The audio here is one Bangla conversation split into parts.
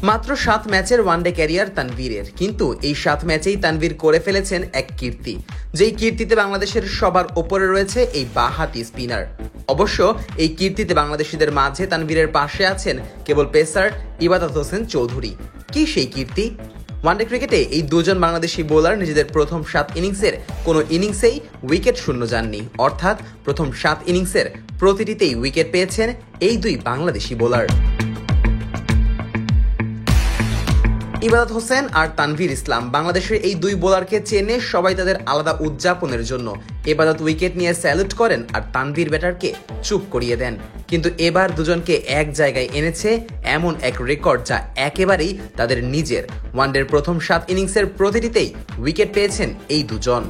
মাত্র 7 ম্যাচের ওয়ানডে ক্যারিয়ার তানভীরের, কিন্তু এই 7 ম্যাচেই তানভীর করে ফেলেছেন এক কীর্তি, যেই কীর্তিতে বাংলাদেশের সবার ওপরে রয়েছে এই বাঁহাতি স্পিনার। অবশ্য এই কীর্তিতে বাংলাদেশিদের মাঝে তানভীরের পাশে আছেন কেবল পেসার ইবাদত হোসেন চৌধুরী। কি সেই কীর্তি? ওয়ানডে ক্রিকেটে এই দুজন বাংলাদেশি বোলার নিজেদের প্রথম 7 ইনিংসের কোনো ইনিংসেই উইকেট শূন্য যাননি, অর্থাৎ প্রথম 7 ইনিংসের প্রতিটিতেই উইকেট পেয়েছেন এই দুই বাংলাদেশি বোলার। ইবাদত হোসেন আর তানভীর ইসলাম বাংলাদেশের এই দুই বোলারকে চেনে সবাই তাদের আলাদা উদযাপনের জন্য। ইবাদত উইকেট নিয়ে স্যালুট করেন আর তানভীর ব্যাটারকে চুপ করিয়ে দেন, কিন্তু এবার দুজনকে এক জায়গায় এনেছে এমন এক রেকর্ড যা একেবারেই তাদের নিজের। ওয়ানডের প্রথম 7 ইনিংসের প্রতিটিতেই উইকেট পেয়েছেন এই দুজন।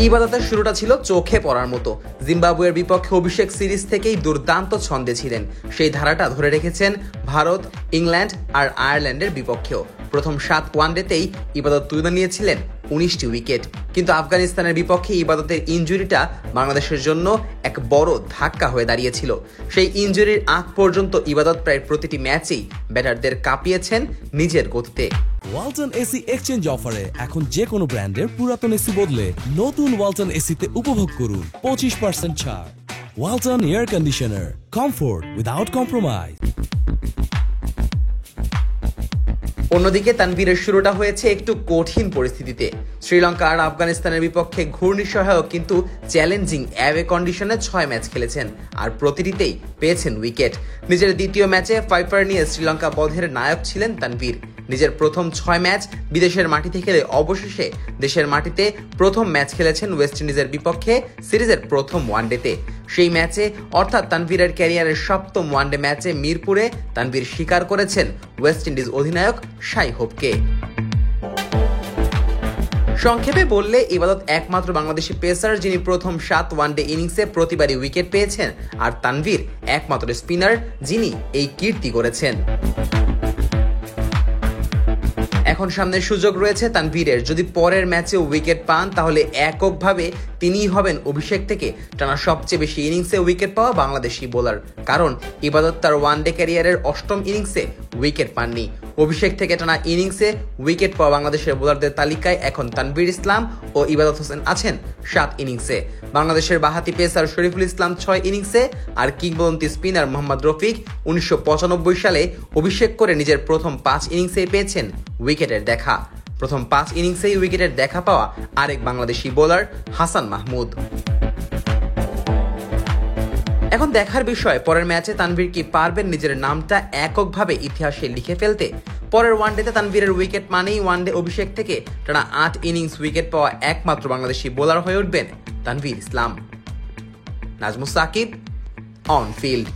ইবাদতের শুরুটা ছিল চোখে পড়ার মতো। জিম্বাবুয়ের বিপক্ষে অভিষেক সিরিজ থেকেই দুর্দান্ত ছন্দে ছিলেন, সেই ধারাটা ধরে রেখেছেন ভারত, ইংল্যান্ড আর আয়ারল্যান্ডের বিপক্ষেও। প্রথম 7 ওয়ানডেতেই ইবাদত তুলে নিয়েছিলেন 19টি উইকেট, কিন্তু আফগানিস্তানের বিপক্ষে ইবাদতের ইনজুরিটা বাংলাদেশের জন্য এক বড় ধাক্কা হয়ে দাঁড়িয়েছিল। সেই ইনজুরির আগ পর্যন্ত ইবাদত প্রায় প্রতিটি ম্যাচেই ব্যাটারদের কাঁপিয়েছেন নিজের গতিতে। ওয়ালটন এসি এক্সচেঞ্জ অফারে এখন যে কোনো ব্র্যান্ডের পুরাতন এসি বদলে নতুন ওয়ালটন এসিতে উপভোগ করুন 25% ছাড়। Walton air conditioner, comfort without compromise. অন্যদিকে তানভীরের শুরুটা হয়েছে একটু কঠিন পরিস্থিতিতে। শ্রীলঙ্কা আর আফগানিস্তানের বিপক্ষে ঘূর্ণিসহায়ক কিন্তু চ্যালেঞ্জিং অ্যাওয়ে কন্ডিশনে 6 ম্যাচ খেলেছেন আর প্রতিটিতেই পেয়েছেন উইকেট। নিজের দ্বিতীয় ম্যাচে ফাইফার নিয়ে শ্রীলঙ্কা বধের নায়ক ছিলেন তানভীর। নিজের প্রথম 6 ম্যাচ বিদেশের মাটিতে খেলে অবশেষে দেশের মাটিতে প্রথম ম্যাচ খেলেছেন ওয়েস্ট ইন্ডিজের বিপক্ষে সিরিজের প্রথম ওয়ানডেতে। সেই ম্যাচে অর্থাৎ তানভীরের ক্যারিয়ারের 7ম ওয়ানডে ম্যাচে মিরপুরে তানভীর স্বীকার করেছেন ওয়েস্ট ইন্ডিজ অধিনায়ক শাই হোপকে। সংক্ষেপে বললে ইবাদত একমাত্র বাংলাদেশি পেসার যিনি প্রথম 7 ওয়ানডে ইনিংসে প্রতিবারই উইকেট পেয়েছেন, আর তানভীর একমাত্র স্পিনার যিনি এই কীর্তি করেছেন। এখন সামনে সুযোগ রয়েছে তানভীরের, যদি পরের ম্যাচে উইকেট পান তাহলে এককভাবে তিনিই হবেন অভিষেক থেকে টানা সবচেয়ে বেশি ইনিংসে উইকেট পাওয়া বাংলাদেশি বোলার, কারণ ইবাদত তার ওয়ানডে ক্যারিয়ারের 8ম ইনিংসে উইকেট পাননি। অভিষেক থেকে টানা ইনিংসে উইকেট পাওয়া বাংলাদেশের বোলারদের তালিকায় এখন তানভীর ইসলাম ও ইবাদত হোসেন আছেন 7 ইনিংসে। বাংলাদেশের বাঁহাতি পেসার শরীফুল ইসলাম 6 ইনিংসে আর কিংবদন্তি স্পিনার মোহাম্মদ রফিক 1995 সালে অভিষেক করে নিজের প্রথম 5 ইনিংসে পেয়েছেন উইকেটের দেখা। প্রথম 5 ইনিংসেই উইকেটের দেখা পাওয়া আরেক বাংলাদেশি বোলার হাসান মাহমুদ। এখন দেখার বিষয় পরের ম্যাচে তানভীর কি পারবেন নিজের নামটা এককভাবে ইতিহাসে লিখে ফেলতে। পরের ওয়ানডেতে তানভীরের উইকেট মানেই ওয়ানডে অভিষেক থেকে টানা 8 ইনিংস উইকেট পাওয়া একমাত্র বাংলাদেশি বোলার হয়ে উঠবেন তানভীর ইসলাম। Nazmus Sakib, on field.